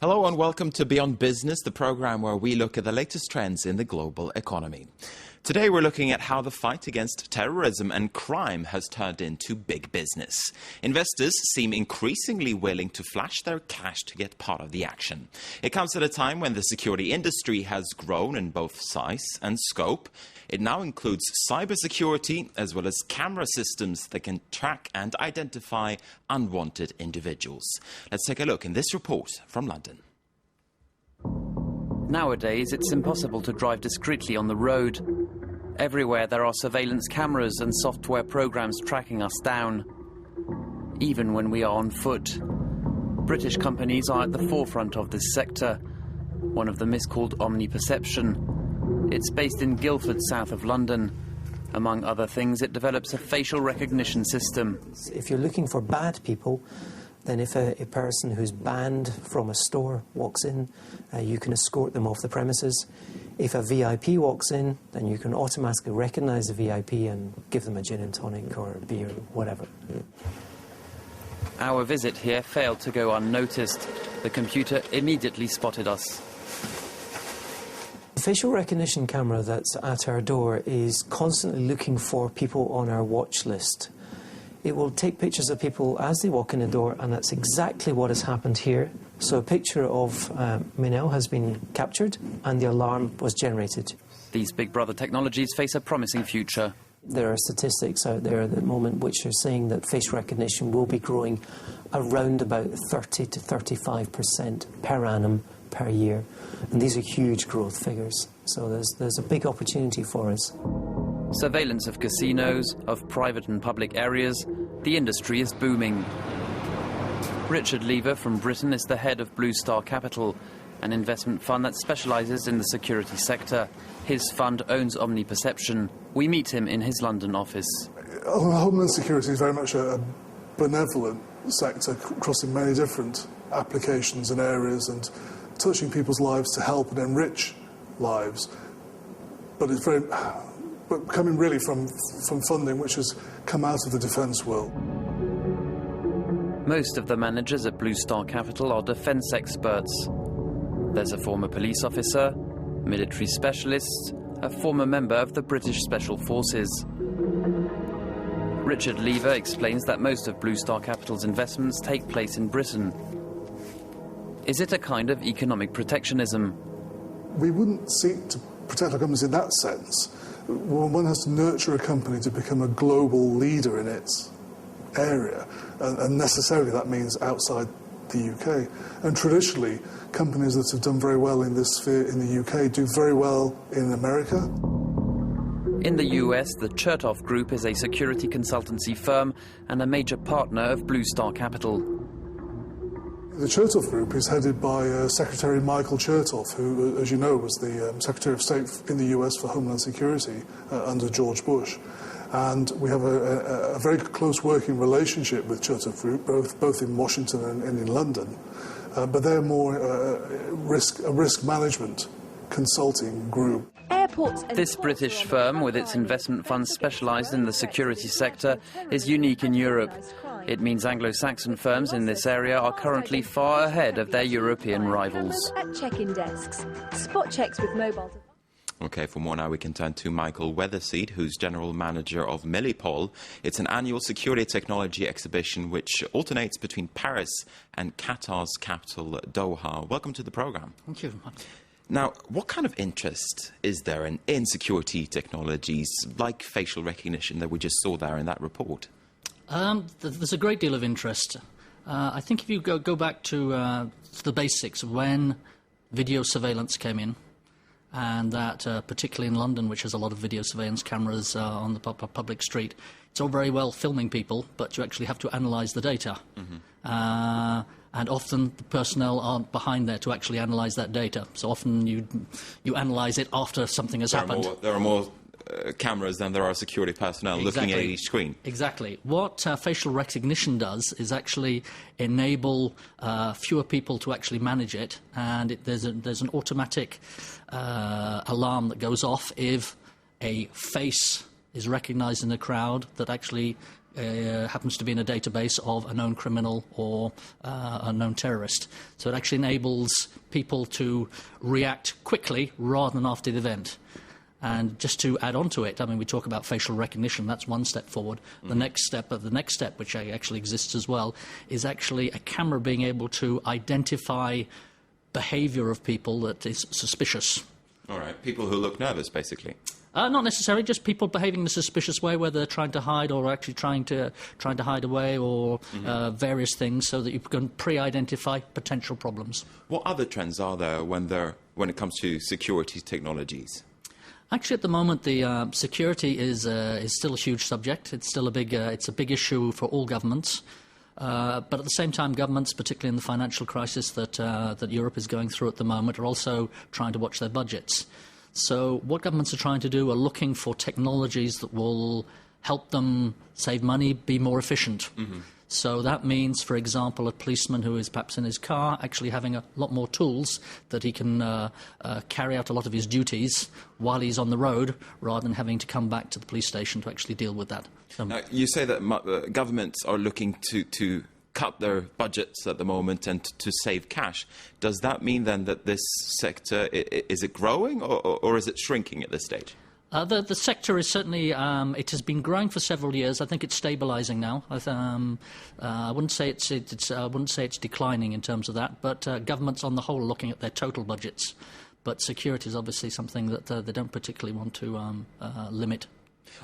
Hello and welcome to Beyond Business, the program where we look at the latest trends in the global economy. Today we're looking at how the fight against terrorism and crime has turned into big business. Investors seem increasingly willing to flash their cash to get part of the action. It comes at a time when the security industry has grown in both size and scope. It now includes cybersecurity as well as camera systems that can track and identify unwanted individuals. Let's take a look in this report from London. Nowadays, it's impossible to drive discreetly on the road. Everywhere there are surveillance cameras and software programs tracking us down, even when we are on foot. British companies are at the forefront of this sector. One of them is called OmniPerception. It's based in Guildford, south of London. Among other things, it develops a facial recognition system. If you're looking for bad people, then if a person who's banned from a store walks in, you can escort them off the premises. If a VIP walks in, then you can automatically recognise the VIP and give them a gin and tonic or a beer, whatever. Our visit here failed to go unnoticed. The computer immediately spotted us. The facial recognition camera that's at our door is constantly looking for people on our watch list. It will take pictures of people as they walk in the door, and that's exactly what has happened here. So a picture of Minel has been captured and the alarm was generated. These Big Brother technologies face a promising future. There are statistics out there at the moment which are saying that face recognition will be growing around about 30 to 35% per annum per year. And these are huge growth figures. So there's a big opportunity for us. Surveillance of casinos, of private and public areas, the industry is booming. Richard Lever from Britain is the head of Blue Star Capital, an investment fund that specialises in the security sector. His fund owns OmniPerception. We meet him in his London office. Homeland security is very much a benevolent sector crossing many different applications and areas and touching people's lives to help and enrich lives. But it's coming really from funding which has come out of the defence world. Most of the managers at Blue Star Capital are defence experts. There's a former police officer, military specialists, a former member of the British Special Forces. Richard Lever explains that most of Blue Star Capital's investments take place in Britain. Is it a kind of economic protectionism? We wouldn't seek to protect our companies in that sense. One has to nurture a company to become a global leader in its area, and necessarily that means outside the UK. And traditionally, companies that have done very well in this sphere in the UK do very well in America. In the US, the Chertoff Group is a security consultancy firm and a major partner of Blue Star Capital. The Chertoff Group is headed by Secretary Michael Chertoff, who, as you know, was the Secretary of State in the US for Homeland Security under George Bush. And we have a very close working relationship with Chertoff Group, both in Washington and in London. But they're more a risk management consulting group. This British firm, with its investment funds specialised in the security sector, is unique in Europe. It means Anglo-Saxon firms in this area are currently far ahead of their European rivals. At check-in desks, spot checks with mobile. OK, for more now we can turn to Michael Weatherseed, who's General Manager of Millipol. It's an annual security technology exhibition which alternates between Paris and Qatar's capital, Doha. Welcome to the programme. Thank you. Now, what kind of interest is there in security technologies like facial recognition that we just saw there in that report? There's a great deal of interest. I think if you go back to the basics, when video surveillance came in, and that particularly in London, which has a lot of video surveillance cameras on the public street, it's all very well filming people, but you actually have to analyse the data. Mm-hmm. And often the personnel aren't behind there to actually analyse that data. So often you analyse it after something has happened. There are more cameras than there are security personnel looking at each screen. Exactly. What facial recognition does is actually enable fewer people to actually manage it, and there's an automatic alarm that goes off if a face is recognised in the crowd that actually happens to be in a database of a known criminal or a known terrorist. So it actually enables people to react quickly rather than after the event. And just to add on to it, I mean, we talk about facial recognition. That's one step forward. The next step, which actually exists as well, is actually a camera being able to identify behaviour of people that is suspicious. All right, people who look nervous, basically. Not necessarily, just people behaving in a suspicious way, where they're trying to hide or actually trying to hide away, or various things, so that you can pre-identify potential problems. What other trends are there when it comes to security technologies? Actually, at the moment, the security is still a huge subject. It's still a big issue for all governments. But at the same time, governments, particularly in the financial crisis that Europe is going through at the moment, are also trying to watch their budgets. So what governments are trying to do are looking for technologies that will help them save money, be more efficient. So that means, for example, a policeman who is perhaps in his car actually having a lot more tools that he can carry out a lot of his duties while he's on the road, rather than having to come back to the police station to actually deal with that. Now, you say that governments are looking to cut their budgets at the moment and to save cash. Does that mean then that this sector, is it growing or is it shrinking at this stage? The sector is certainly, it has been growing for several years. I think it's stabilising now. I wouldn't say it's declining in terms of that, but governments on the whole are looking at their total budgets. But security is obviously something that they don't particularly want to limit.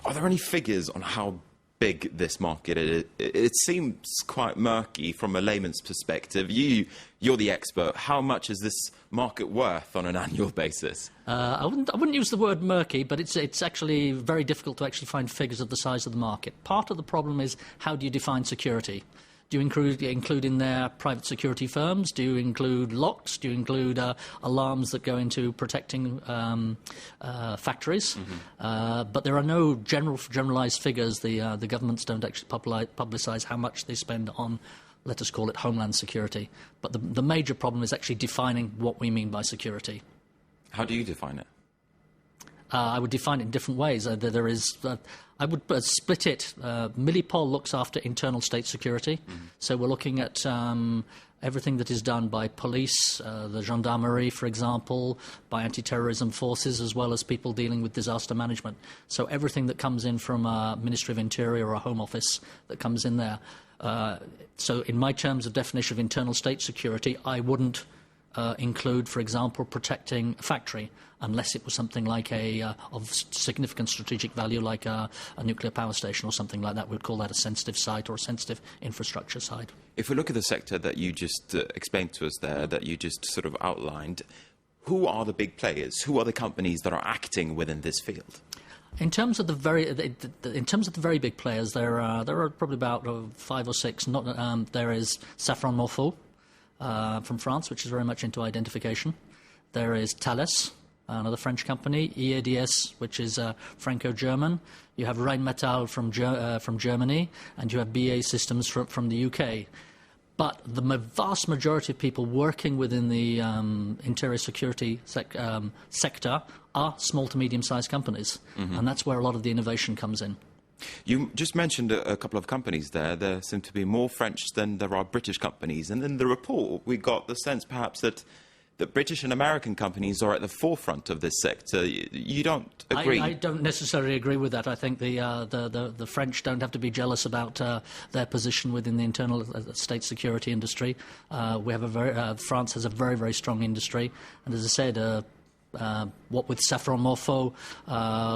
Are there any figures on how big this market is? It seems quite murky from a layman's perspective. You're the expert. How much is this market worth on an annual basis? I wouldn't use the word murky, but it's actually very difficult to actually find figures of the size of the market. Part of the problem is, how do you define security? Do you include in there private security firms? Do you include locks? Do you include alarms that go into protecting factories? But there are no generalised figures. The governments don't actually publicise how much they spend on, let us call it, homeland security. But the major problem is actually defining what we mean by security. How do you define it? I would define it in different ways. I would split it. Milipol looks after internal state security. So we're looking at everything that is done by police, the gendarmerie, for example, by anti-terrorism forces, as well as people dealing with disaster management. So everything that comes in from a Ministry of Interior or a Home Office that comes in there. So in my terms of definition of internal state security, I wouldn't include, for example, protecting a factory, unless it was something like of significant strategic value, like a nuclear power station or something like that. We'd call that a sensitive site or a sensitive infrastructure site. If we look at the sector that you just explained to us there, that you just sort of outlined, who are the big players? Who are the companies that are acting within this field? In terms of the very big players, there are probably about 5 or 6. There is Safran Morpho from France, which is very much into identification. There is Thales, another French company, EADS, which is Franco-German. You have Rheinmetall from Germany, and you have BAE Systems from the UK. But the vast majority of people working within the interior security sector are small to medium-sized companies, and that's where a lot of the innovation comes in. You just mentioned a couple of companies there. There seem to be more French than there are British companies. And in the report, we got the sense perhaps that British and American companies are at the forefront of this sector. You don't agree? I don't necessarily agree with that. I think the French don't have to be jealous about their position within the internal state security industry. France has a very, very strong industry. And as I said, what with Safran Morpho,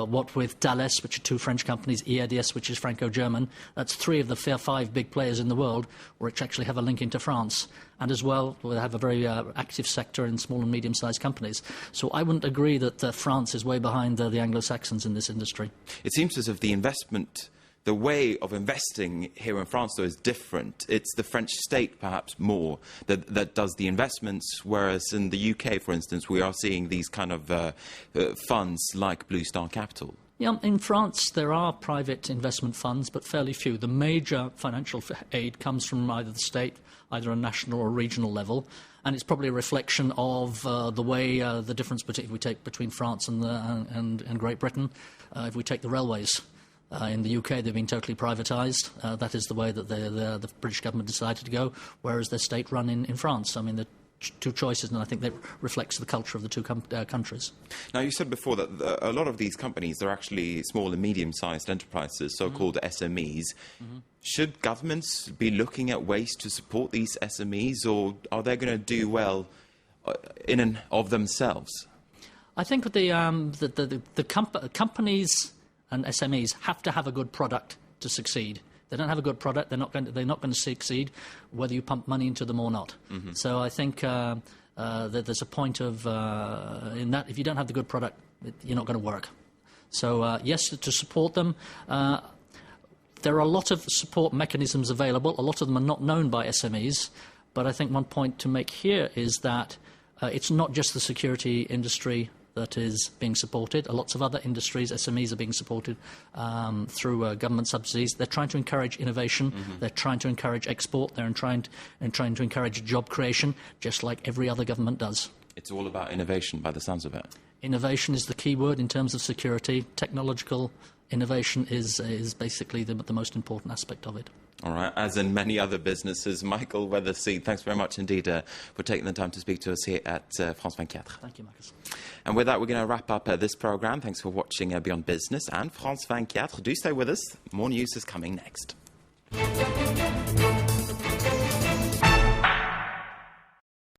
what with Thales, which are 2 French companies, EADS, which is Franco-German, that's 3 of the 5 big players in the world which actually have a link into France. And as well, we have a very active sector in small and medium-sized companies. So I wouldn't agree that France is way behind the Anglo-Saxons in this industry. It seems as if the way of investing here in France, though, is different. It's the French state, perhaps, more, that does the investments, whereas in the UK, for instance, we are seeing these kind of funds like Blue Star Capital. Yeah, in France, there are private investment funds, but fairly few. The major financial aid comes from either the state, either a national or regional level, and it's probably a reflection of the way the difference if we take between France and Great Britain, if we take the railways. In the UK, they've been totally privatised. That is the way that the British government decided to go, whereas they're state-run in France. I mean, the two choices, and I think that reflects the culture of the two countries. Now, you said before that a lot of these companies are actually small and medium-sized enterprises, so-called SMEs. Should governments be looking at ways to support these SMEs, or are they going to do well in and of themselves? I think that the companies and SMEs have to have a good product to succeed. They don't have a good product, they're not going to succeed, whether you pump money into them or not. So I think that there's a point of in that if you don't have the good product, you're not going to work. So yes, to support them. There are a lot of support mechanisms available. A lot of them are not known by SMEs. But I think one point to make here is that it's not just the security industry that is being supported. Lots of other industries, SMEs, are being supported through government subsidies. They're trying to encourage innovation. They're trying to encourage export. They're trying to encourage job creation, just like every other government does. It's all about innovation, by the sounds of it. Innovation is the key word in terms of security. Technological innovation is basically the most important aspect of it. All right, as in many other businesses. Michael Weatherseed, thanks very much indeed for taking the time to speak to us here at France 24. Thank you, Marcus. And with that, we're going to wrap up this programme. Thanks for watching Beyond Business and France 24. Do stay with us. More news is coming next.